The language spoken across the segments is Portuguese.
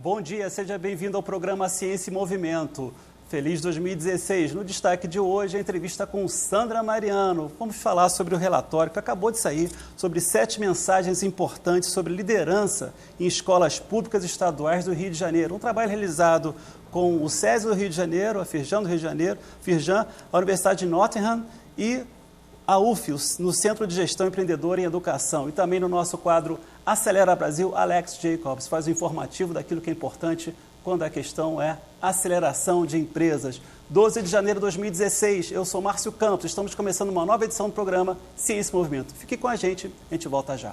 Bom dia, seja bem-vindo ao programa Ciência e Movimento. Feliz 2016. No destaque de hoje, a entrevista com Sandra Mariano. Vamos falar sobre o relatório que acabou de sair, sobre 7 mensagens importantes sobre liderança em escolas públicas estaduais do Rio de Janeiro. Um trabalho realizado com o SESI do Rio de Janeiro, a Firjan do Rio de Janeiro, a Universidade de Nottingham e a UFIOS, no Centro de Gestão Empreendedora em Educação. E também no nosso quadro Acelera Brasil, Alex Jacobs faz o informativo daquilo que é importante quando a questão é aceleração de empresas. 12 de janeiro de 2016, eu sou Márcio Campos, estamos começando uma nova edição do programa Ciência e Movimento. Fique com a gente volta já.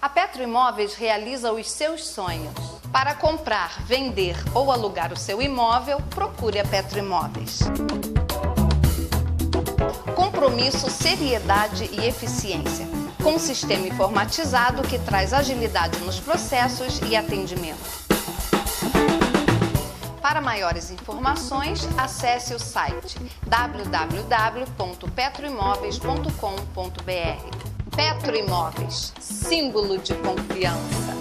A Petro Imóveis realiza os seus sonhos. Para comprar, vender ou alugar o seu imóvel, procure a Petro Imóveis. Compromisso, seriedade e eficiência, com um sistema informatizado que traz agilidade nos processos e atendimento. Para maiores informações, acesse o site www.petroimoveis.com.br. Petro Imóveis, símbolo de confiança.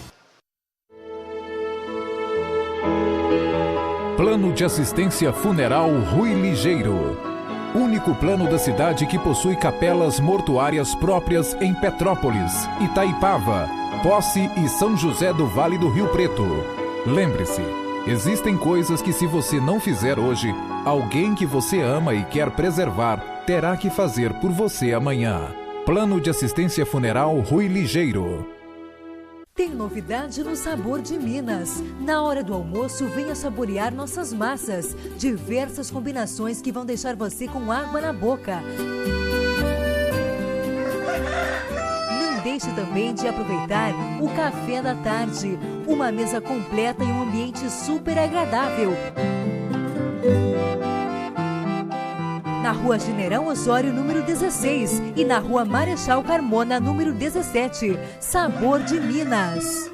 Plano de Assistência Funeral Rui Ligeiro. Único plano da cidade que possui capelas mortuárias próprias em Petrópolis, Itaipava, Posse e São José do Vale do Rio Preto. Lembre-se, existem coisas que se você não fizer hoje, alguém que você ama e quer preservar terá que fazer por você amanhã. Plano de Assistência Funeral Rui Ligeiro. Tem novidade no Sabor de Minas. Na hora do almoço, venha saborear nossas massas. Diversas combinações que vão deixar você com água na boca. Não deixe também de aproveitar o café da tarde. Uma mesa completa e um ambiente super agradável. Na Rua General Osório, número 16, e na Rua Marechal Carmona, número 17. Sabor de Minas.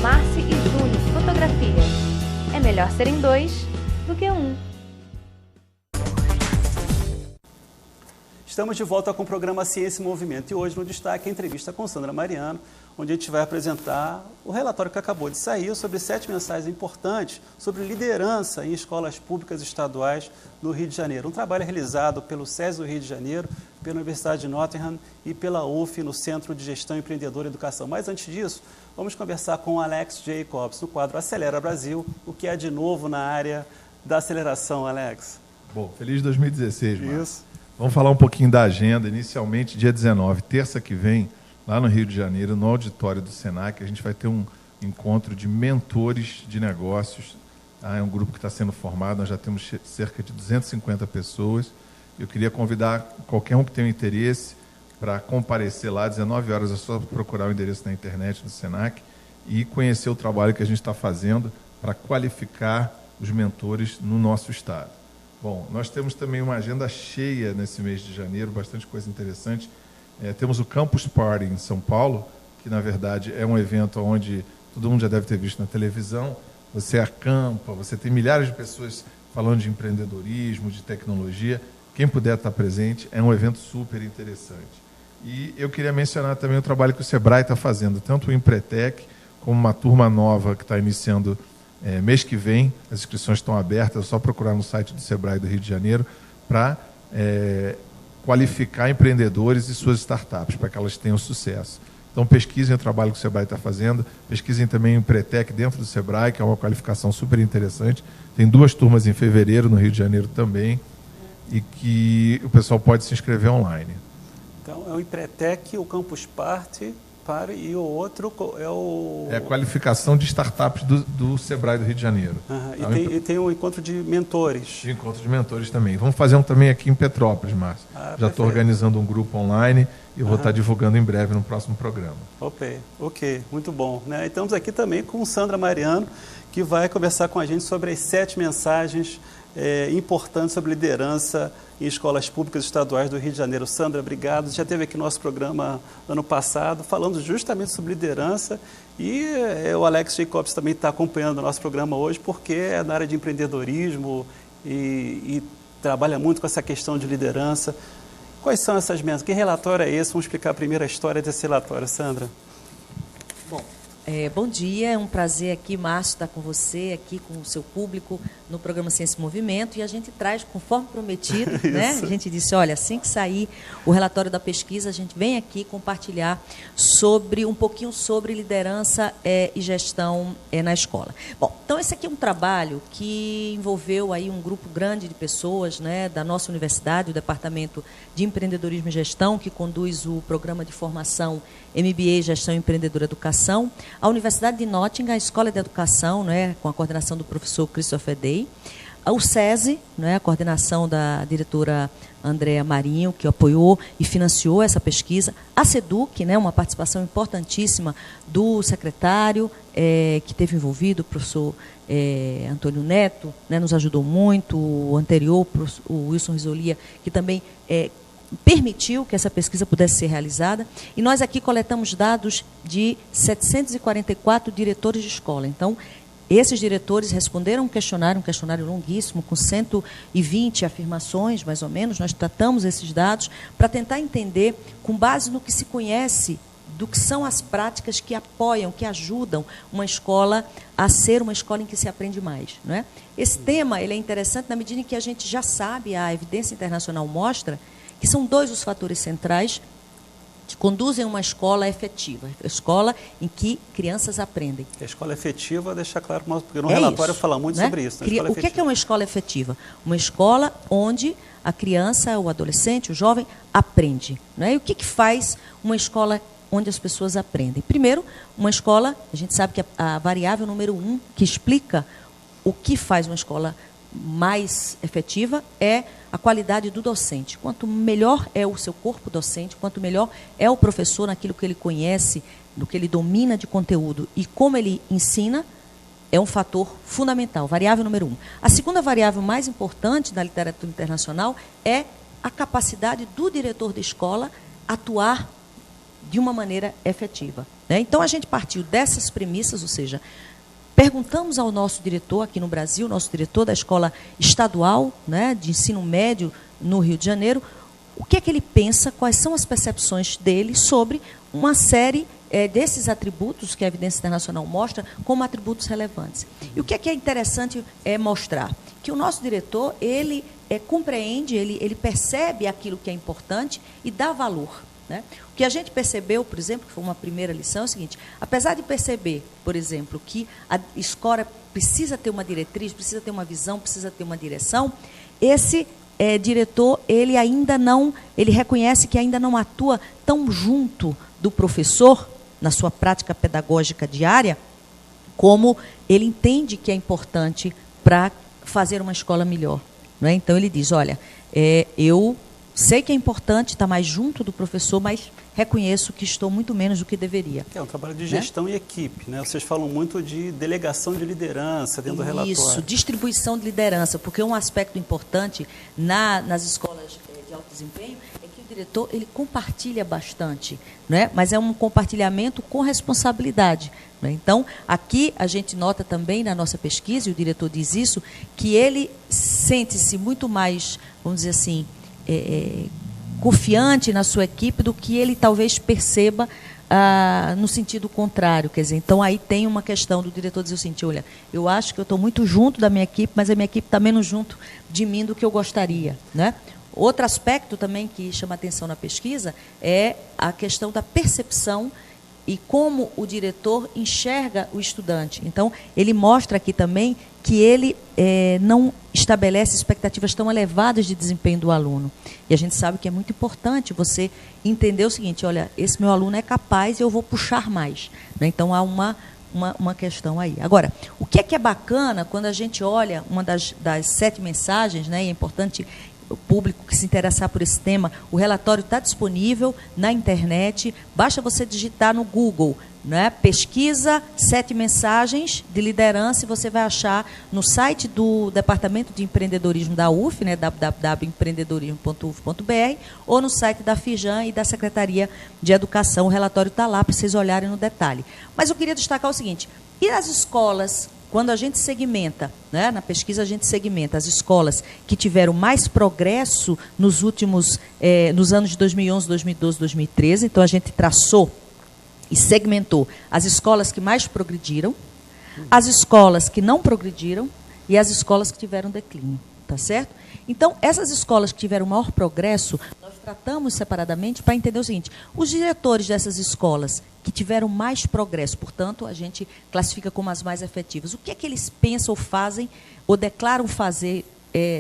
Marci e Júnior, fotografia. É melhor serem 2 do que 1. Estamos de volta com o programa Ciência e Movimento e hoje no destaque a entrevista com Sandra Mariano, onde a gente vai apresentar o relatório que acabou de sair sobre 7 mensagens importantes sobre liderança em escolas públicas estaduais no Rio de Janeiro. Um trabalho realizado pelo SESI do Rio de Janeiro, pela Universidade de Nottingham e pela UF, no Centro de Gestão Empreendedora e Educação. Mas antes disso, vamos conversar com o Alex Jacobs, no quadro Acelera Brasil, o que há de novo na área da aceleração, Alex. Bom, feliz 2016, Marcos. Isso. Vamos falar um pouquinho da agenda. Inicialmente, dia 19, terça que vem, lá no Rio de Janeiro, no auditório do Senac, a gente vai ter um encontro de mentores de negócios. É um grupo que está sendo formado, nós já temos cerca de 250 pessoas. Eu queria convidar qualquer um que tenha interesse para comparecer lá, 19 horas, é só procurar o endereço na internet do Senac e conhecer o trabalho que a gente está fazendo para qualificar os mentores no nosso estado. Bom, nós temos também uma agenda cheia nesse mês de janeiro, bastante coisa interessante. Temos o Campus Party em São Paulo, que na verdade é um evento onde todo mundo já deve ter visto na televisão. Você acampa, você tem milhares de pessoas falando de empreendedorismo, de tecnologia. Quem puder estar presente, é um evento super interessante. E eu queria mencionar também o trabalho que o Sebrae está fazendo, tanto o Empretec, como uma turma nova que está iniciando mês que vem. As inscrições estão abertas, é só procurar no site do Sebrae do Rio de Janeiro para qualificar empreendedores e suas startups, para que elas tenham sucesso. Então, pesquisem o trabalho que o Sebrae está fazendo, pesquisem também o Empretec dentro do Sebrae, que é uma qualificação super interessante. Tem 2 turmas em fevereiro, no Rio de Janeiro também, e que o pessoal pode se inscrever online. Então, é o Empretec, o Campus Party, e o outro é o... É a qualificação de startups do Sebrae do Rio de Janeiro. E tem o encontro de mentores. Encontro de mentores também. Vamos fazer um também aqui em Petrópolis, Márcio. Já estou organizando um grupo online e eu vou estar divulgando em breve no próximo programa. Ok, muito bom. Né? E estamos aqui também com Sandra Mariano, que vai conversar com a gente sobre as 7 mensagens importantes sobre liderança em escolas públicas estaduais do Rio de Janeiro. Sandra, obrigado. Já esteve aqui no nosso programa ano passado, falando justamente sobre liderança, e o Alex Jacobs também está acompanhando o nosso programa hoje, porque é na área de empreendedorismo e trabalha muito com essa questão de liderança. Quais são essas mensagens? Que relatório é esse? Vamos explicar primeiro a história desse relatório, Sandra. Bom dia, é um prazer aqui, Márcio, estar com você, aqui com o seu público, no programa Ciência e Movimento, e a gente traz, conforme prometido, né? A gente disse, olha, assim que sair o relatório da pesquisa, a gente vem aqui compartilhar um pouquinho sobre liderança e gestão na escola. Bom, então esse aqui é um trabalho que envolveu aí um grupo grande de pessoas, né, da nossa universidade, o Departamento de Empreendedorismo e Gestão, que conduz o programa de formação MBA Gestão Empreendedora Educação, a Universidade de Nottingham, a Escola de Educação, né, com a coordenação do professor Christopher Day, o SESI, né, a coordenação da diretora Andréa Marinho, que apoiou e financiou essa pesquisa, a SEDUC, né, uma participação importantíssima do secretário que teve envolvido, o professor Antônio Neto, né, nos ajudou muito, o anterior, o Wilson Risolia, que também permitiu que essa pesquisa pudesse ser realizada, e nós aqui coletamos dados de 744 diretores de escola. Então, esses diretores responderam um questionário longuíssimo, com 120 afirmações, mais ou menos. Nós tratamos esses dados para tentar entender, com base no que se conhece, do que são as práticas que apoiam, que ajudam uma escola a ser uma escola em que se aprende mais, não é? Esse tema ele é interessante na medida em que a gente já sabe, a evidência internacional mostra, que são 2 os fatores centrais que conduzem a uma escola efetiva, a escola em que crianças aprendem. A escola efetiva, deixar claro, porque no relatório fala muito sobre isso. O que é uma escola efetiva? Uma escola onde a criança, o adolescente, o jovem, aprende. Não é? E o que faz uma escola onde as pessoas aprendem? Primeiro, uma escola, a gente sabe que a variável número 1 que explica o que faz uma escola mais efetiva é a qualidade do docente. Quanto melhor é o seu corpo docente, quanto melhor é o professor naquilo que ele conhece, no que ele domina de conteúdo e como ele ensina, é um fator fundamental, variável número 1. A segunda variável mais importante da literatura internacional é a capacidade do diretor da escola atuar de uma maneira efetiva, né? Então, a gente partiu dessas premissas, ou seja, perguntamos ao nosso diretor aqui no Brasil, nosso diretor da escola estadual, né, de ensino médio no Rio de Janeiro, o que é que ele pensa, quais são as percepções dele sobre uma série desses atributos que a evidência internacional mostra como atributos relevantes. E o que é interessante mostrar? Que o nosso diretor, ele compreende, ele percebe aquilo que é importante e dá valor. Né? O que a gente percebeu, por exemplo, que foi uma primeira lição, é o seguinte: apesar de perceber, por exemplo, que a escola precisa ter uma diretriz, precisa ter uma visão, precisa ter uma direção, esse diretor, ele reconhece que ainda não atua tão junto do professor, na sua prática pedagógica diária, como ele entende que é importante para fazer uma escola melhor. Não é? Então, ele diz, olha, eu sei que é importante estar mais junto do professor, mas reconheço que estou muito menos do que deveria. É um trabalho de gestão e equipe, né? Vocês falam muito de delegação de liderança dentro do relatório. Isso, distribuição de liderança, porque um aspecto importante nas escolas de alto desempenho é que o diretor ele compartilha bastante, né? Mas é um compartilhamento com responsabilidade. Né? Então, aqui a gente nota também na nossa pesquisa, e o diretor diz isso, que ele sente-se muito mais, vamos dizer assim, confiante na sua equipe do que ele talvez perceba no sentido contrário. Quer dizer, então aí tem uma questão do diretor dizer o seguinte: olha, eu acho que eu estou muito junto da minha equipe, mas a minha equipe está menos junto de mim do que eu gostaria. Né? Outro aspecto também que chama atenção na pesquisa é a questão da percepção e como o diretor enxerga o estudante. Então, ele mostra aqui também que ele não estabelece expectativas tão elevadas de desempenho do aluno. E a gente sabe que é muito importante você entender o seguinte: olha, esse meu aluno é capaz e eu vou puxar mais. Né? Então, há uma questão aí. Agora, o que é bacana quando a gente olha uma das 7 mensagens, né, e é importante público que se interessar por esse tema, o relatório está disponível na internet, basta você digitar no Google, né, pesquisa 7 mensagens de liderança, e você vai achar no site do Departamento de Empreendedorismo da UF, né, www.empreendedorismo.uf.br, ou no site da FIJAM e da Secretaria de Educação. O relatório está lá para vocês olharem no detalhe. Mas eu queria destacar o seguinte, e as escolas, quando a gente segmenta, né, na pesquisa a gente segmenta as escolas que tiveram mais progresso nos últimos, nos anos de 2011, 2012, 2013, então a gente traçou e segmentou as escolas que mais progrediram, as escolas que não progrediram e as escolas que tiveram declínio, tá certo? Então, essas escolas que tiveram maior progresso, nós tratamos separadamente para entender o seguinte, os diretores dessas escolas que tiveram mais progresso, portanto, a gente classifica como as mais efetivas, o que é que eles pensam ou fazem, ou declaram fazer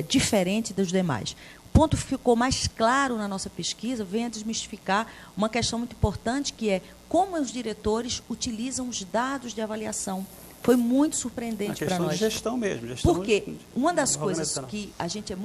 diferente dos demais? O ponto que ficou mais claro na nossa pesquisa vem a desmistificar uma questão muito importante, que é como os diretores utilizam os dados de avaliação. Foi muito surpreendente para nós. A questão de gestão mesmo. Porque uma das coisas que a gente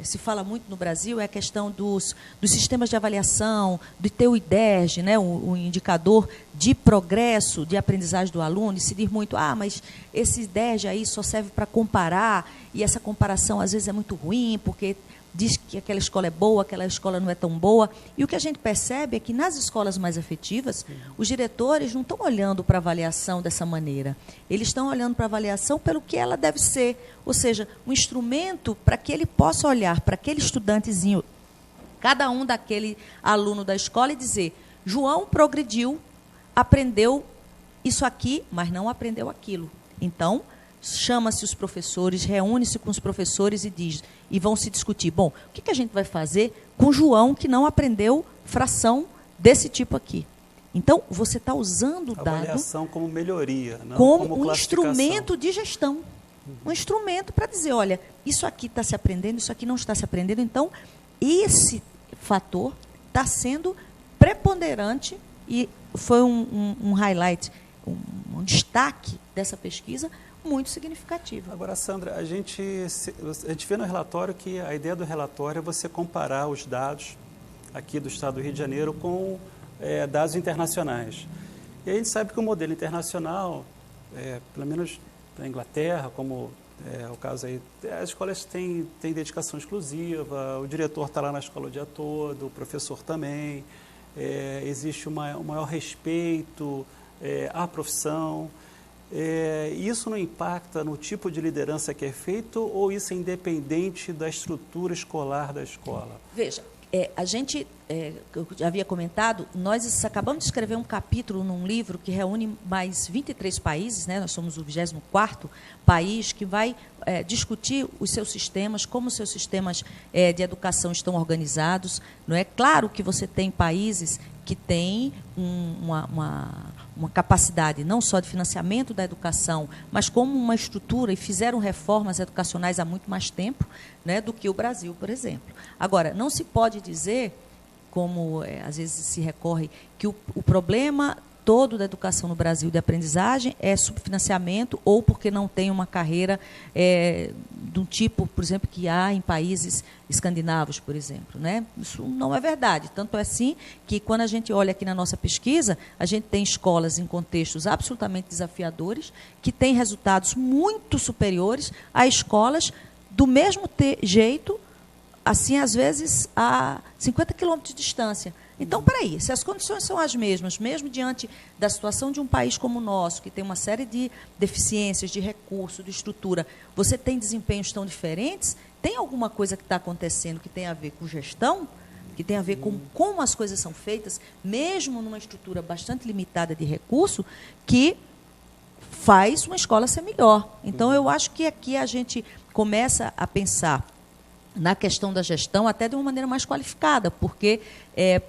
se fala muito no Brasil é a questão dos sistemas de avaliação, do ter o IDERJ, né, o indicador de progresso, de aprendizagem do aluno, e se diz muito, mas esse IDERJ aí só serve para comparar, e essa comparação às vezes é muito ruim, porque diz que aquela escola é boa, aquela escola não é tão boa. E o que a gente percebe é que nas escolas mais efetivas, os diretores não estão olhando para a avaliação dessa maneira. Eles estão olhando para a avaliação pelo que ela deve ser. Ou seja, um instrumento para que ele possa olhar para aquele estudantezinho, cada um daquele aluno da escola, e dizer, João progrediu, aprendeu isso aqui, mas não aprendeu aquilo. Então, chama-se os professores, reúne-se com os professores e vão se discutir. Bom, o que a gente vai fazer com o João que não aprendeu fração desse tipo aqui? Então, você está usando o dado... Avaliação como melhoria, não como um instrumento de gestão. Um instrumento para dizer, olha, isso aqui está se aprendendo, isso aqui não está se aprendendo. Então, esse fator está sendo preponderante e foi um highlight, um destaque dessa pesquisa muito significativo. Agora, Sandra, a gente vê no relatório que a ideia do relatório é você comparar os dados aqui do Estado do Rio de Janeiro com dados internacionais. E a gente sabe que o modelo internacional, pelo menos na Inglaterra, como é o caso aí, as escolas têm dedicação exclusiva, o diretor está lá na escola o dia todo, o professor também, existe um maior respeito à profissão. Isso não impacta no tipo de liderança que é feito, ou isso é independente da estrutura escolar da escola? Veja, a gente, eu já havia comentado, nós acabamos de escrever um capítulo num livro que reúne mais 23 países, né? Nós somos o 24º país que vai discutir os seus sistemas, como os seus sistemas de educação estão organizados. Não é claro que você tem países que têm uma capacidade não só de financiamento da educação, mas como uma estrutura, e fizeram reformas educacionais há muito mais tempo, né, do que o Brasil, por exemplo. Agora, não se pode dizer, como às vezes se recorre, que o problema todo da educação no Brasil de aprendizagem é subfinanciamento ou porque não tem uma carreira do tipo, por exemplo, que há em países escandinavos, por exemplo, né? Isso não é verdade. Tanto é assim que, quando a gente olha aqui na nossa pesquisa, a gente tem escolas em contextos absolutamente desafiadores, que têm resultados muito superiores a escolas do mesmo jeito, assim, às vezes, a 50 quilômetros de distância. Então, peraí, se as condições são as mesmas, mesmo diante da situação de um país como o nosso, que tem uma série de deficiências, de recursos, de estrutura, você tem desempenhos tão diferentes, tem alguma coisa que está acontecendo que tem a ver com gestão, que tem a ver com como as coisas são feitas, mesmo numa estrutura bastante limitada de recurso, que faz uma escola ser melhor. Então, eu acho que aqui a gente começa a pensar na questão da gestão até de uma maneira mais qualificada, porque,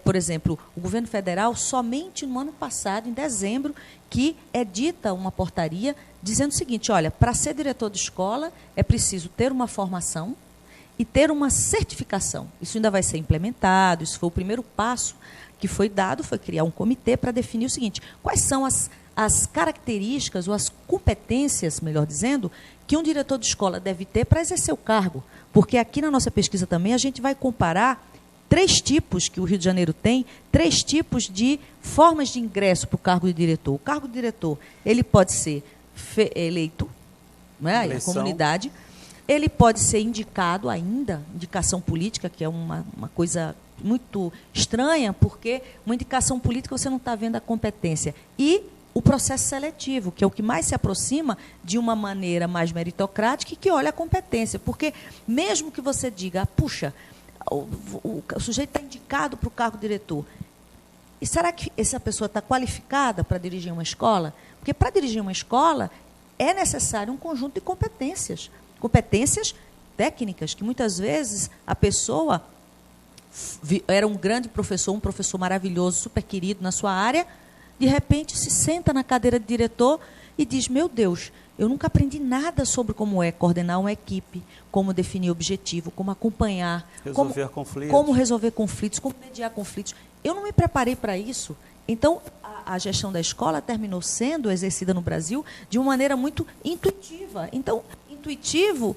por exemplo, o governo federal, somente no ano passado, em dezembro, que edita uma portaria dizendo o seguinte, olha, para ser diretor de escola é preciso ter uma formação e ter uma certificação. Isso ainda vai ser implementado, isso foi o primeiro passo que foi dado, foi criar um comitê para definir o seguinte, quais são as características ou as competências, melhor dizendo, que um diretor de escola deve ter para exercer o cargo. Porque aqui na nossa pesquisa também a gente vai comparar 3 tipos que o Rio de Janeiro tem, 3 tipos de formas de ingresso para o cargo de diretor. O cargo de diretor, ele pode ser eleito, né, a comunidade, ele pode ser indicado ainda, indicação política, que é uma coisa muito estranha, porque uma indicação política você não está vendo a competência. E o processo seletivo, que é o que mais se aproxima de uma maneira mais meritocrática e que olha a competência. Porque mesmo que você diga, puxa, o sujeito está indicado para o cargo de diretor, e será que essa pessoa está qualificada para dirigir uma escola? Porque para dirigir uma escola é necessário um conjunto de competências. Competências técnicas, que muitas vezes a pessoa era um grande professor, um professor maravilhoso, super querido na sua área, de repente se senta na cadeira de diretor e diz, meu Deus, eu nunca aprendi nada sobre como é coordenar uma equipe, como definir objetivo, como acompanhar, como resolver conflitos, como mediar conflitos. Eu não me preparei para isso. Então, a gestão da escola terminou sendo exercida no Brasil de uma maneira muito intuitiva. Então, intuitivo,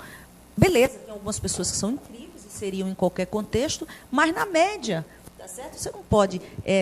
beleza, tem algumas pessoas que são incríveis e seriam em qualquer contexto, mas na média, tá certo? Você não pode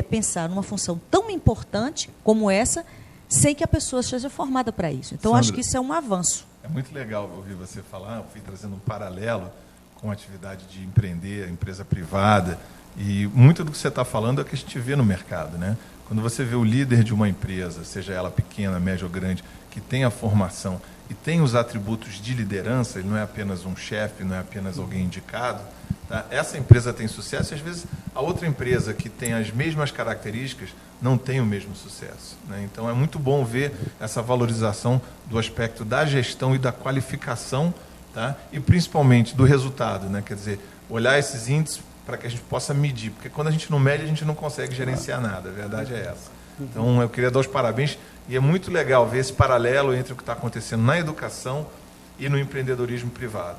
pensar numa função tão importante como essa sem que a pessoa seja formada para isso. Então, Sandra, acho que isso é um avanço. É muito legal ouvir você falar, eu fui trazendo um paralelo com a atividade de empreender, a empresa privada, e muito do que você está falando é o que a gente vê no mercado, né? Quando você vê o líder de uma empresa, seja ela pequena, média ou grande, que tem a formação e tem os atributos de liderança, ele não é apenas um chefe, não é apenas alguém indicado, tá? Essa empresa tem sucesso e, às vezes, a outra empresa que tem as mesmas características não tem o mesmo sucesso, né? Então, é muito bom ver essa valorização do aspecto da gestão e da qualificação, tá? E, principalmente, do resultado, né? Quer dizer, olhar esses índices para que a gente possa medir, porque quando a gente não mede, a gente não consegue gerenciar nada, a verdade é essa. Então, eu queria dar os parabéns, e é muito legal ver esse paralelo entre o que está acontecendo na educação e no empreendedorismo privado.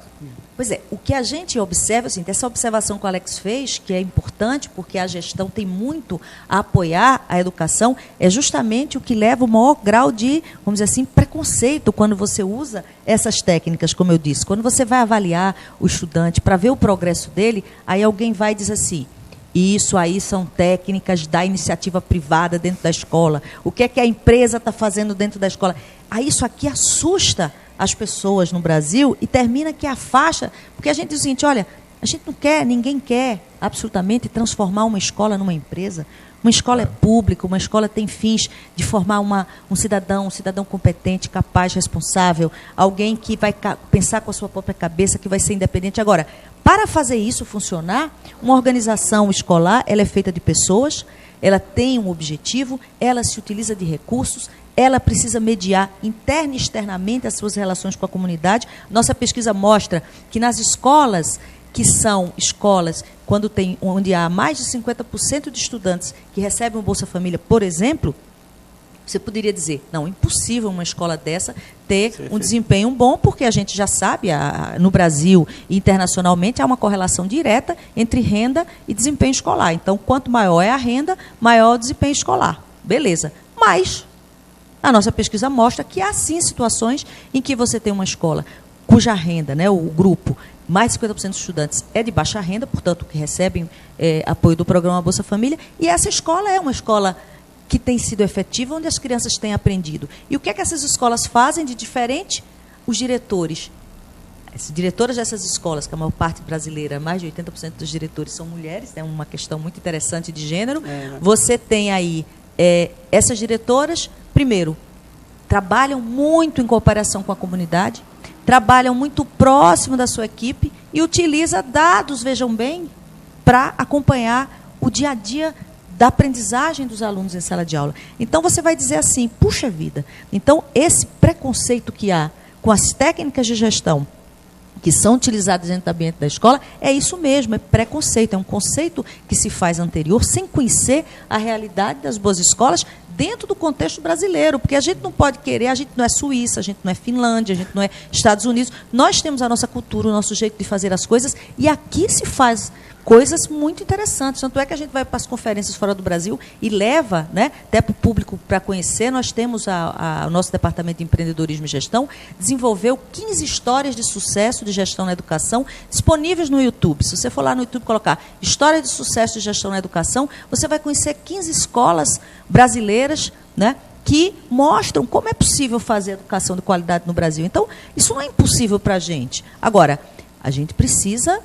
Pois é, o que a gente observa, assim, dessa observação que o Alex fez, que é importante, porque a gestão tem muito a apoiar a educação, é justamente o que leva o maior grau de, vamos dizer assim, preconceito quando você usa essas técnicas, como eu disse. Quando você vai avaliar o estudante para ver o progresso dele, aí alguém vai e diz assim, isso aí são técnicas da iniciativa privada dentro da escola. O que é que a empresa está fazendo dentro da escola? Aí isso aqui assusta as pessoas no Brasil e termina que afasta, porque a gente diz o seguinte, olha, a gente não quer, ninguém quer absolutamente transformar uma escola numa empresa. Uma escola é pública, uma escola tem fins de formar um cidadão competente, capaz, responsável, alguém que vai pensar com a sua própria cabeça, que vai ser independente. Agora, para fazer isso funcionar, uma organização escolar, ela é feita de pessoas, ela tem um objetivo, ela se utiliza de recursos, ela precisa mediar interna e externamente as suas relações com a comunidade. Nossa pesquisa mostra que nas escolas, que são escolas onde há mais de 50% de estudantes que recebem o Bolsa Família, por exemplo, você poderia dizer, não, impossível uma escola dessa ter um desempenho bom, porque a gente já sabe, no Brasil e internacionalmente, há uma correlação direta entre renda e desempenho escolar. Então, quanto maior é a renda, maior o desempenho escolar. Beleza. Mas a nossa pesquisa mostra que há, sim, situações em que você tem uma escola cuja renda, né, o grupo, mais de 50% dos estudantes é de baixa renda, portanto, que recebem apoio do programa Bolsa Família, e essa escola é uma escola que tem sido efetiva, onde as crianças têm aprendido. E o que é que essas escolas fazem de diferente? Os diretores. As diretoras dessas escolas, que a maior parte brasileira, mais de 80% dos diretores são mulheres, é uma questão muito interessante de gênero. Você tem aí essas diretoras, primeiro, trabalham muito em cooperação com a comunidade, trabalham muito próximo da sua equipe e utiliza dados, vejam bem, para acompanhar o dia a dia da aprendizagem dos alunos em sala de aula. Então, você vai dizer assim, puxa vida, então esse preconceito que há com as técnicas de gestão que são utilizadas dentro do ambiente da escola, é isso mesmo, é preconceito, é um conceito que se faz anterior, sem conhecer a realidade das boas escolas dentro do contexto brasileiro, porque a gente não pode querer, a gente não é Suíça, a gente não é Finlândia, a gente não é Estados Unidos, nós temos a nossa cultura, o nosso jeito de fazer as coisas, e aqui se faz coisas muito interessantes. Tanto é que a gente vai para as conferências fora do Brasil e leva, né, até para o público para conhecer. Nós temos o nosso Departamento de Empreendedorismo e Gestão desenvolveu 15 histórias de sucesso de gestão na educação disponíveis no YouTube. Se você for lá no YouTube e colocar História de Sucesso de Gestão na Educação, você vai conhecer 15 escolas brasileiras, né, que mostram como é possível fazer educação de qualidade no Brasil. Então, isso não é impossível para a gente. Agora, a gente precisa...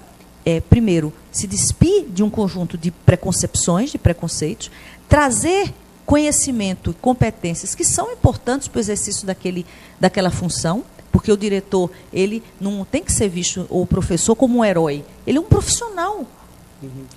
primeiro, se despir de um conjunto de preconcepções, de preconceitos, trazer conhecimento e competências que são importantes para o exercício daquela função, porque o diretor, ele não tem que ser visto, ou o professor, como um herói. Ele é um profissional.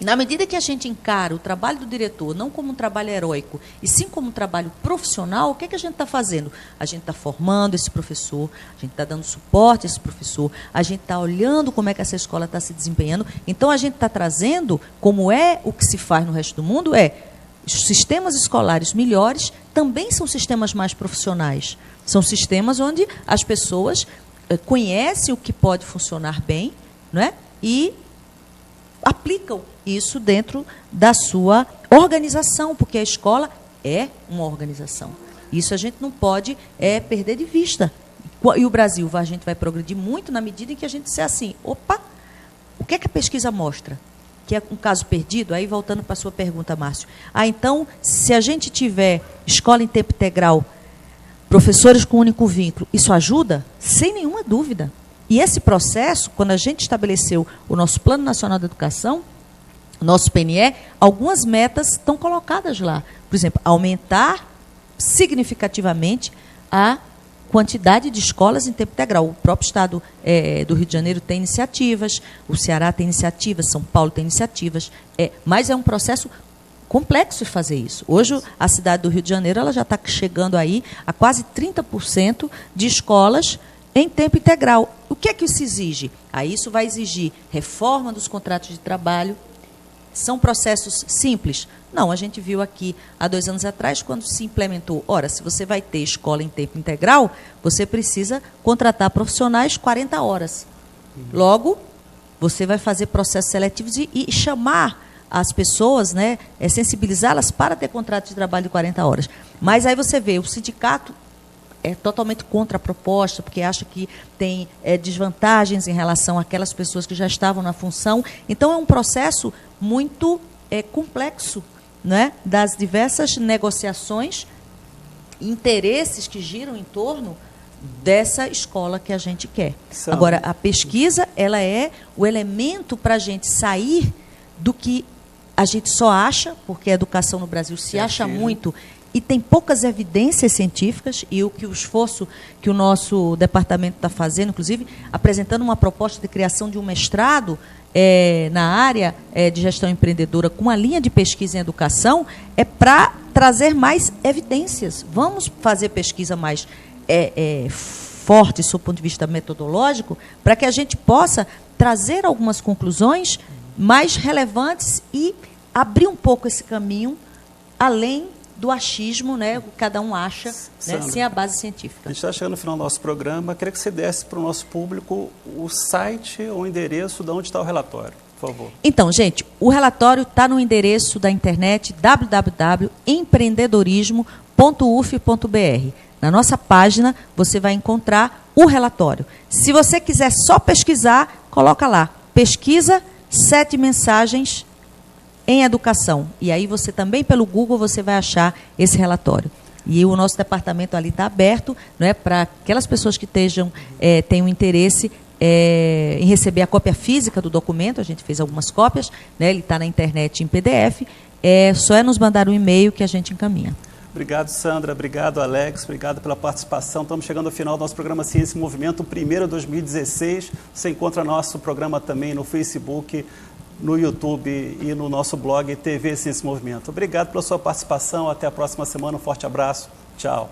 Na medida que a gente encara o trabalho do diretor não como um trabalho heróico, e sim como um trabalho profissional, o que é que a gente está fazendo? A gente está formando esse professor, a gente está dando suporte a esse professor, a gente está olhando como é que essa escola está se desempenhando. Então, a gente está trazendo, como é o que se faz no resto do mundo, os sistemas escolares melhores também são sistemas mais profissionais. São sistemas onde as pessoas conhecem o que pode funcionar bem, não é? E aplicam isso dentro da sua organização, porque a escola é uma organização. Isso a gente não pode perder de vista. E o Brasil, a gente vai progredir muito na medida em que a gente disser assim, opa, o que é que a pesquisa mostra? Que é um caso perdido? Aí, voltando para a sua pergunta, Márcio. Então, se a gente tiver escola em tempo integral, professores com único vínculo, isso ajuda? Sem nenhuma dúvida. E esse processo, quando a gente estabeleceu o nosso Plano Nacional de Educação, nosso PNE, algumas metas estão colocadas lá. Por exemplo, aumentar significativamente a quantidade de escolas em tempo integral. O próprio Estado do Rio de Janeiro tem iniciativas, o Ceará tem iniciativas, São Paulo tem iniciativas, mas é um processo complexo de fazer isso. Hoje, a cidade do Rio de Janeiro ela já está chegando aí a quase 30% de escolas em tempo integral. O que é que isso exige? Aí isso vai exigir reforma dos contratos de trabalho. São processos simples? Não, a gente viu aqui há 2 anos atrás, quando se implementou, ora, se você vai ter escola em tempo integral, você precisa contratar profissionais 40 horas. Logo, você vai fazer processos seletivos e chamar as pessoas, né, sensibilizá-las para ter contrato de trabalho de 40 horas. Mas aí você vê, o sindicato é totalmente contra a proposta, porque acha que tem desvantagens em relação àquelas pessoas que já estavam na função. Então, é um processo muito complexo, né, das diversas negociações, interesses que giram em torno dessa escola que a gente quer. Agora, a pesquisa ela é o elemento para a gente sair do que a gente só acha, porque a educação no Brasil se acha muito, e tem poucas evidências científicas, e o esforço que o nosso departamento está fazendo, inclusive, apresentando uma proposta de criação de um mestrado na área de gestão empreendedora, com uma linha de pesquisa em educação, é para trazer mais evidências. Vamos fazer pesquisa mais forte, do ponto de vista metodológico, para que a gente possa trazer algumas conclusões mais relevantes e abrir um pouco esse caminho além do achismo, né, o que cada um acha, né, sem a base científica. A gente está chegando no final do nosso programa. Queria que você desse para o nosso público o site ou o endereço de onde está o relatório, por favor. Então, gente, o relatório está no endereço da internet www.empreendedorismo.uf.br. Na nossa página, você vai encontrar o relatório. Se você quiser só pesquisar, coloca lá, pesquisa 7 mensagens em educação. E aí você também, pelo Google, você vai achar esse relatório. E o nosso departamento ali está aberto, não é, para aquelas pessoas que tenham interesse em receber a cópia física do documento. A gente fez algumas cópias, né, ele está na internet em PDF. Só nos mandar um e-mail que a gente encaminha. Obrigado, Sandra. Obrigado, Alex. Obrigado pela participação. Estamos chegando ao final do nosso programa Ciência em Movimento, o primeiro de 2016. Você encontra nosso programa também no Facebook, no YouTube e no nosso blog TV Ciência em Movimento. Obrigado pela sua participação. Até a próxima semana. Um forte abraço. Tchau.